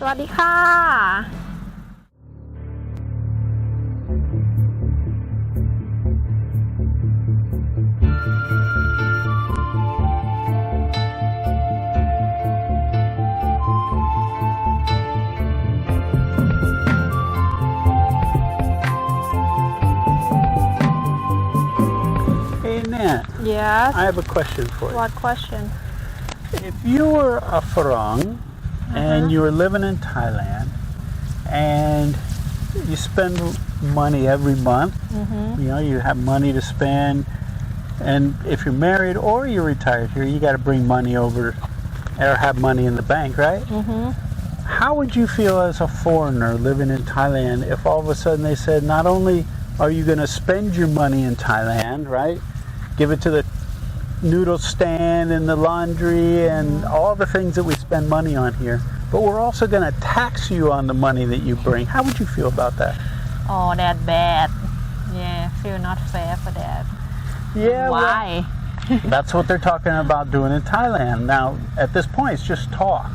วัสดีค่ะ Hey, Nat. Yes. I have a question for you. What question? If you were a Farang and you were living in Thailand and you spend money every month, you know, you have money to spend, and if you're married or you're retired here, you got to bring money over or have money in the bank, right? How would you feel as a foreigner living in Thailand if all of a sudden they said, not only are you going to spend your money in Thailand, right? Give it to the noodle stand and the laundry and all the things that we spend money on here, but we're also going to tax you on the money that you bring. How would you feel about that? Oh, that bad. Yeah, feel not fair for that. Yeah. Why? Well, that's what they're talking about doing in Thailand. Now, at this point, it's just talk.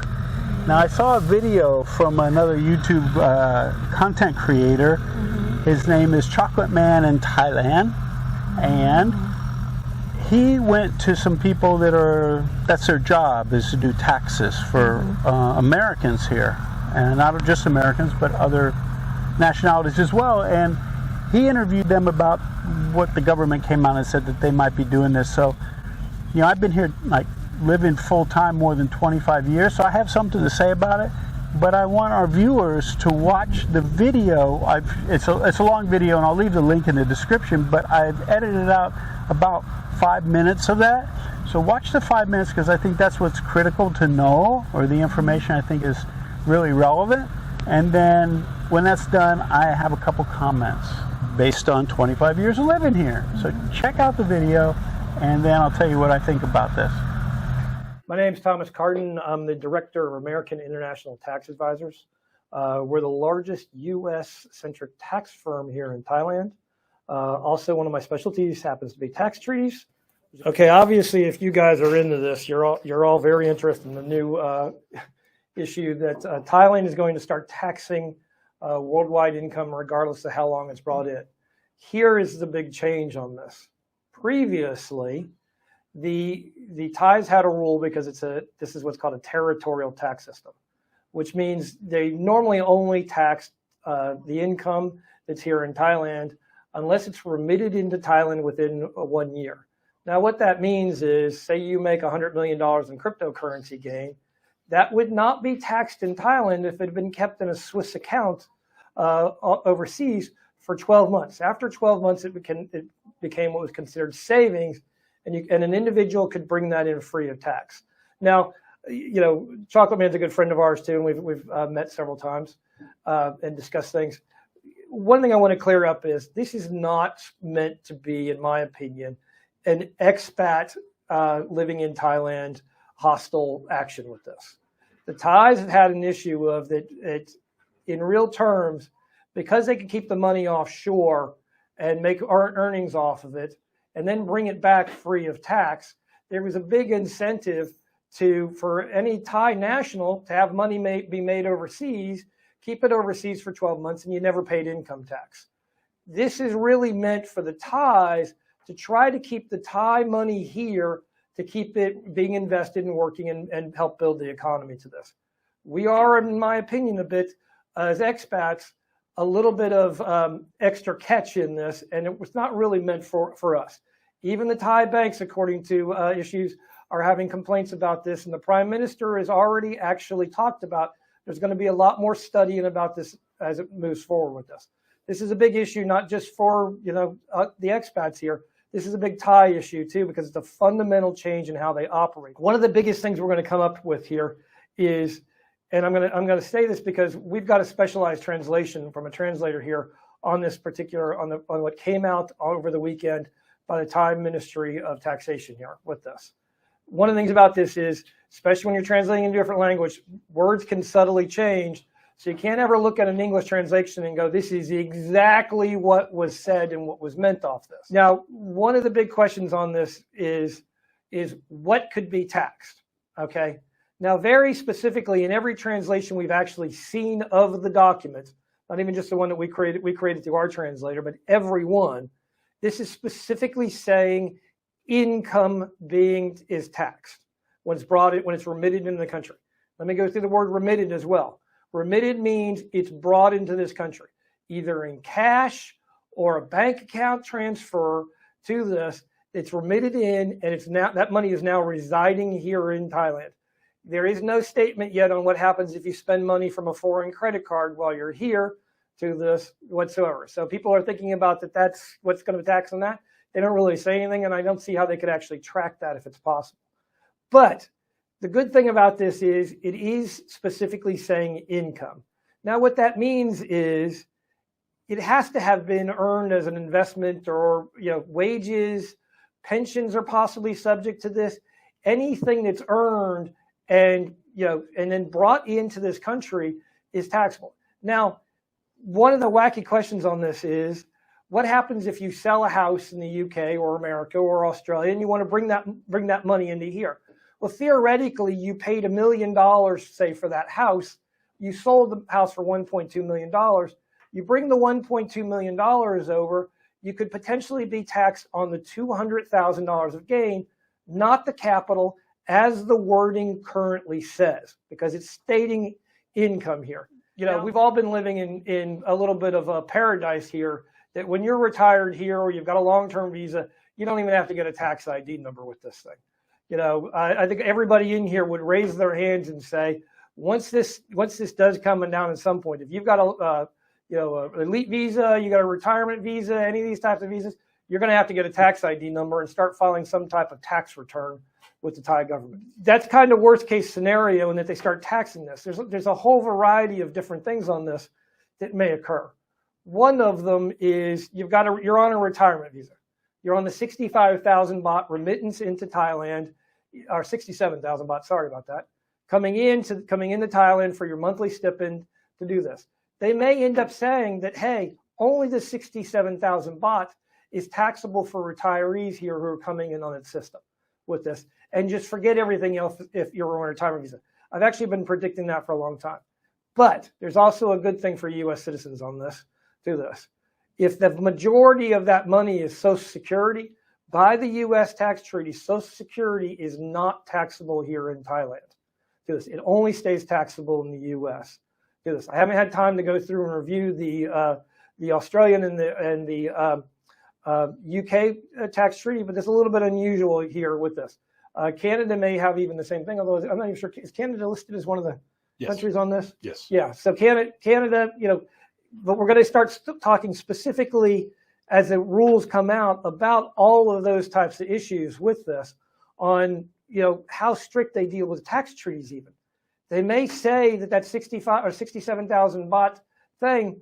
Now, I saw a video from another YouTube content creator. His name is Chocolate Man in Thailand, and he went to some people that's their job, is to do taxes for Americans here, and not just Americans, but other nationalities as well. And he interviewed them about what the government came out and said that they might be doing this. So, you know, I've been here like living full time more than 25 years, so I have something to say about it. But I want our viewers to watch the video. It's a long video, and I'll leave the link in the description, but I've edited out about 5 minutes of that. So watch the 5 minutes, because I think that's what's critical to know, or the information I think is really relevant. And then when that's done, I have a couple comments based on 25 years of living here. So check out the video, and then I'll tell you what I think about this. My name is Thomas Carden. I'm the Director of American International Tax Advisors. We're the largest U.S.-centric tax firm here in Thailand. Also, one of my specialties happens to be tax treaties. Okay, obviously, if you guys are into this, you're all very interested in the new issue that Thailand is going to start taxing worldwide income regardless of how long it's brought in. Here is the big change on this. Previously, the Thais had a rule because this is what's called a territorial tax system, which means they normally only tax the income that's here in Thailand unless it's remitted into Thailand within 1 year. Now, what that means is, say you make $100 million in cryptocurrency gain, that would not be taxed in Thailand if it had been kept in a Swiss account overseas for 12 months. After 12 months, it became what was considered savings, and an individual could bring that in free of tax. Now, you know, Chocolate Man's a good friend of ours too, and we've met several times and discussed things. One thing I want to clear up is this is not meant to be, in my opinion, an expat living in Thailand hostile action with this. The Thais have had an issue of that in real terms, because they can keep the money offshore and make earnings off of it, and then bring it back free of tax. There was a big incentive for any Thai national to have money be made overseas, keep it overseas for 12 months, and you never paid income tax. This is really meant for the Thais to try to keep the Thai money here, to keep it being invested and working and help build the economy to this. We are, in my opinion, a bit, as expats, a little bit of extra catch in this, and it was not really meant for us. Even the Thai banks, according to issues, are having complaints about this, and the Prime Minister has already actually talked about there's going to be a lot more studying about this as it moves forward with this. This is a big issue, not just for the expats here. This is a big Thai issue too, because it's a fundamental change in how they operate. One of the biggest things we're going to come up with here is, and I'm going to say this because we've got a specialized translation from a translator here on this particular, on what came out over the weekend by the Thai Ministry of Taxation here with this. One of the things about this is, especially when you're translating in a different language, words can subtly change. So you can't ever look at an English translation and go, this is exactly what was said and what was meant off this. Now, one of the big questions on this is what could be taxed, okay? Now, very specifically, in every translation we've actually seen of the document, not even just the one that we created through our translator, but every one, this is specifically saying income is taxed when it's remitted into the country. Let me go through the word remitted as well. Remitted means it's brought into this country, either in cash or a bank account transfer to this. It's remitted in, and that money is now residing here in Thailand. There is no statement yet on what happens if you spend money from a foreign credit card while you're here to this whatsoever. So people are thinking about that's what's going to be taxed on that. They don't really say anything, and I don't see how they could actually track that if it's possible. But the good thing about this is it is specifically saying income. Now, what that means is it has to have been earned as an investment, or wages, pensions are possibly subject to this. Anything that's earned and then brought into this country is taxable. Now, one of the wacky questions on this is, what happens if you sell a house in the UK or America or Australia and you want to bring that money into here? Well, theoretically, you paid $1 million, say, for that house. You sold the house for $1.2 million. You bring the $1.2 million over, you could potentially be taxed on the $200,000 of gain, not the capital, as the wording currently says, because it's stating income here. We've all been living in a little bit of a paradise here, that when you're retired here or you've got a long-term visa, you don't even have to get a tax ID number with this thing. I think everybody in here would raise their hands and say, once this does come down at some point, if you've got an elite visa, you got a retirement visa, any of these types of visas, you're going to have to get a tax ID number and start filing some type of tax return with the Thai government. That's kind of worst case scenario, in that they start taxing this. There's a whole variety of different things on this that may occur. One of them is you're on a retirement visa. You're on the 65,000 baht remittance into Thailand, or 67,000 baht, sorry about that, coming into Thailand for your monthly stipend to do this. They may end up saying that, hey, only the 67,000 baht is taxable for retirees here who are coming in on its system with this, and just forget everything else if you're on a retirement visa. I've actually been predicting that for a long time. But there's also a good thing for U.S. citizens on this, do this. If the majority of that money is Social Security, by the U.S. tax treaty, Social Security is not taxable here in Thailand. Do this. It only stays taxable in the U.S. Do this. I haven't had time to go through and review the Australian and the UK tax treaty, but it's a little bit unusual here with this. Canada may have even the same thing, although I'm not even sure. Is Canada listed as one of the countries on this? Yes. Yeah. So Canada, but we're going to start talking specifically as the rules come out about all of those types of issues with this, on how strict they deal with tax treaties. Even they may say that 65 or 67,000 baht thing,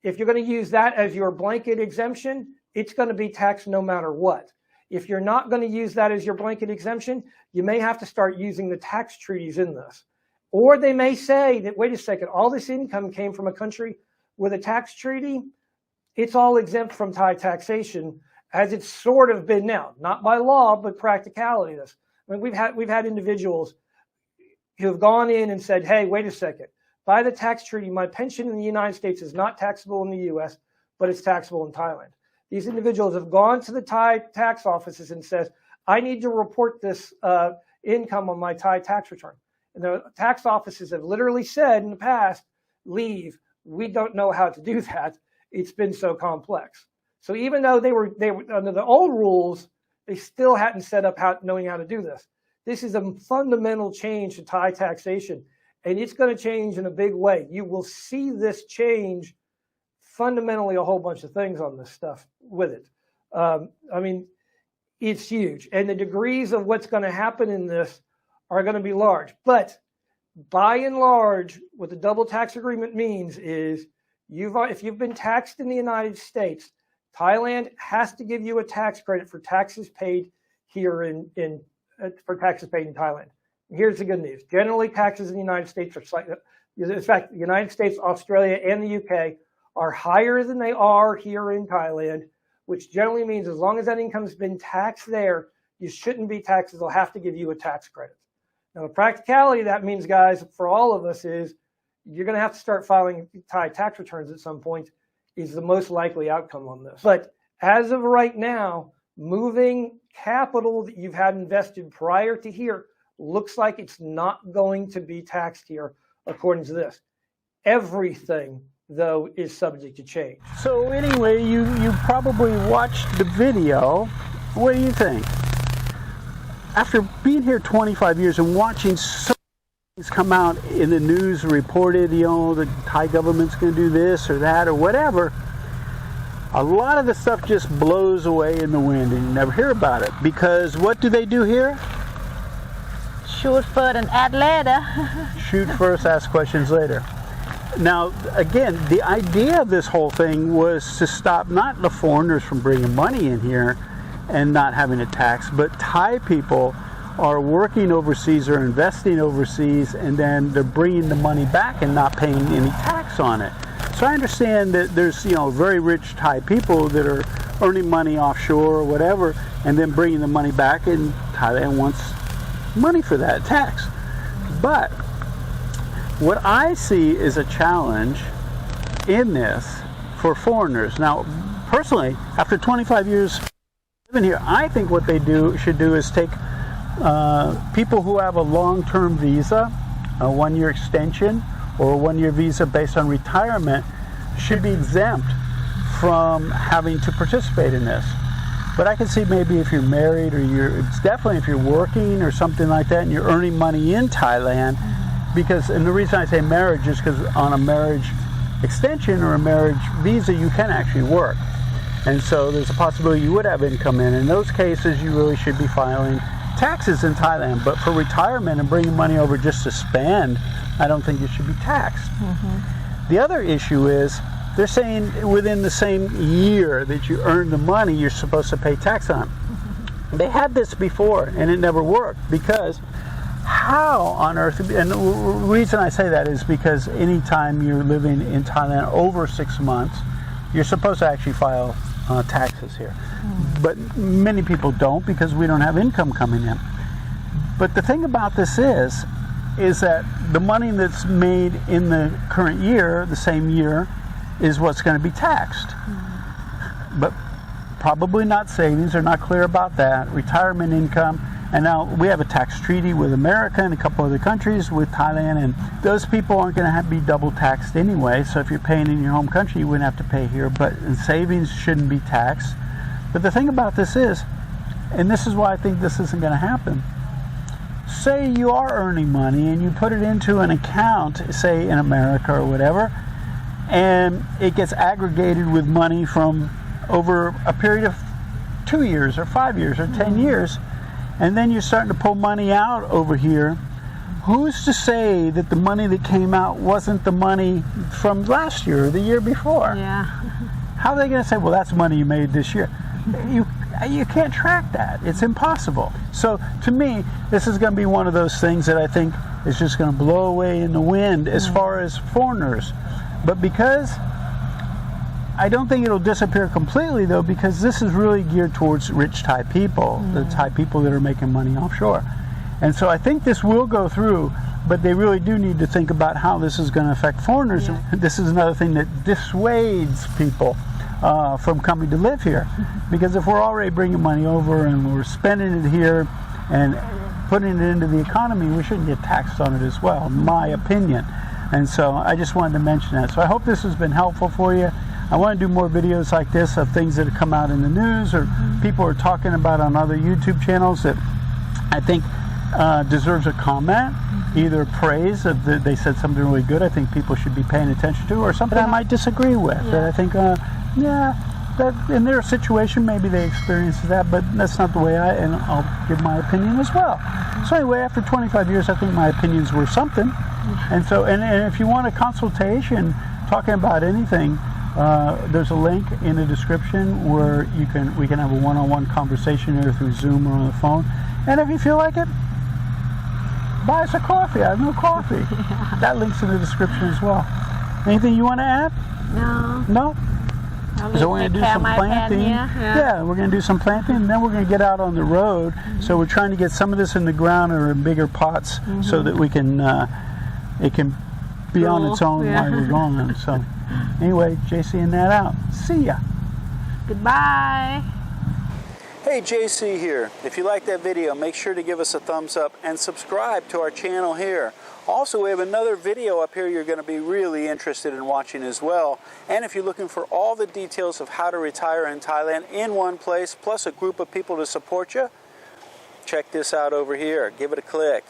if you're going to use that as your blanket exemption, it's going to be taxed no matter what. If you're not going to use that as your blanket exemption, you may have to start using the tax treaties in this. Or they may say that, wait a second, all this income came from a country with a tax treaty, it's all exempt from Thai taxation, as it's sort of been now, not by law, but practicality. This, I mean, we've had individuals who have gone in and said, hey, wait a second, by the tax treaty, my pension in the United States is not taxable in the U.S., but it's taxable in Thailand. These individuals have gone to the Thai tax offices and says, I need to report this income on my Thai tax return. And the tax offices have literally said in the past, leave. We don't know how to do that. It's been so complex. So even though they were under the old rules, they still hadn't set up knowing how to do this. This is a fundamental change to Thai taxation, and it's going to change in a big way. You will see this change fundamentally a whole bunch of things on this stuff with it. I mean, it's huge. And the degrees of what's going to happen in this are going to be large. But by and large, what the double tax agreement means is if you've been taxed in the United States, Thailand has to give you a tax credit for taxes paid here for taxes paid in Thailand. Here's the good news. Generally, taxes in the United States are slightly, in fact, the United States, Australia, and the UK are higher than they are here in Thailand, which generally means as long as that income's been taxed there, you shouldn't be taxed. They'll have to give you a tax credit. Now, the practicality that means, guys, for all of us is you're going to have to start filing Thai tax returns at some point is the most likely outcome on this. But as of right now, moving capital that you've had invested prior to here looks like it's not going to be taxed here according to this. Everything, though, is subject to change. So anyway, you probably watched the video. What do you think? After being here 25 years and watching so many things come out in the news reported, the Thai government's going to do this or that or whatever, a lot of the stuff just blows away in the wind and you never hear about it. Because what do they do here? Shoot first and add later. Shoot first, ask questions later. Now, again, the idea of this whole thing was to stop not the foreigners from bringing money in here and not having a tax, but Thai people are working overseas or investing overseas, and then they're bringing the money back and not paying any tax on it. So I understand that there's very rich Thai people that are earning money offshore or whatever, and then bringing the money back, and Thailand wants money for that tax. But what I see is a challenge in this for foreigners. Now, personally, after 25 years living here, I think what they should do is take people who have a long-term visa, a one-year extension, or a one-year visa based on retirement should be exempt from having to participate in this. But I can see maybe if you're married, or it's definitely if you're working or something like that and you're earning money in Thailand, and the reason I say marriage is because on a marriage extension or a marriage visa, you can actually work. And so there's a possibility you would have income in those cases, you really should be filing taxes in Thailand. But for retirement and bringing money over just to spend, I don't think it should be taxed. The other issue is they're saying within the same year that you earn the money, you're supposed to pay tax on it. They had this before and it never worked, because how on earth, and the reason I say that is because anytime you're living in Thailand over 6 months, you're supposed to actually file taxes here. But many people don't, because we don't have income coming in. But the thing about this is that the money that's made in the current year, the same year, is what's going to be taxed. But probably not savings, they're not clear about that, retirement income. And now we have a tax treaty with America and a couple other countries with Thailand, and those people aren't going to be double taxed anyway. So if you're paying in your home country, you wouldn't have to pay here, but savings shouldn't be taxed. But the thing about this is, and this is why I think this isn't going to happen, say you are earning money and you put it into an account, say in America or whatever, and it gets aggregated with money from over a period of 2 years or 5 years or 10 years, and then you're starting to pull money out over here. Who's to say that the money that came out wasn't the money from last year or the year before? Yeah. How are they going to say, well, that's money you made this year? You can't track that. It's impossible. So to me, this is going to be one of those things that I think is just going to blow away in the wind as far as foreigners. But because I don't think it'll disappear completely, though, because this is really geared towards rich Thai people, the Thai people that are making money offshore. And so I think this will go through, but they really do need to think about how this is going to affect foreigners. Yeah. This is another thing that dissuades people from coming to live here. Because if we're already bringing money over and we're spending it here and putting it into the economy, we shouldn't get taxed on it as well, in my opinion. And so I just wanted to mention that. So I hope this has been helpful for you. I want to do more videos like this of things that have come out in the news or people are talking about on other YouTube channels that I think deserves a comment, either praise if they said something really good I think people should be paying attention to, or something I might disagree with that I think, that in their situation maybe they experience that, but that's not the way and I'll give my opinion as well. So anyway, after 25 years, I think my opinions were something. And so, and if you want a consultation talking about anything, there's a link in the description where we can have a one-on-one conversation either through Zoom or on the phone. And if you feel like it, buy us a coffee. I have no coffee. That link's in the description as well. Anything you want to add? No. No? So we're going to do some planting. Yeah, we're going to do some planting, and then we're going to get out on the road. So we're trying to get some of this in the ground or in bigger pots so that we can, it can be on its own while we're going. So anyway, JC and Nat out. See ya. Goodbye. Hey, JC here. If you like that video, make sure to give us a thumbs up and subscribe to our channel here. Also, we have another video up here you're going to be really interested in watching as well. And if you're looking for all the details of how to retire in Thailand in one place, plus a group of people to support you, check this out over here. Give it a click.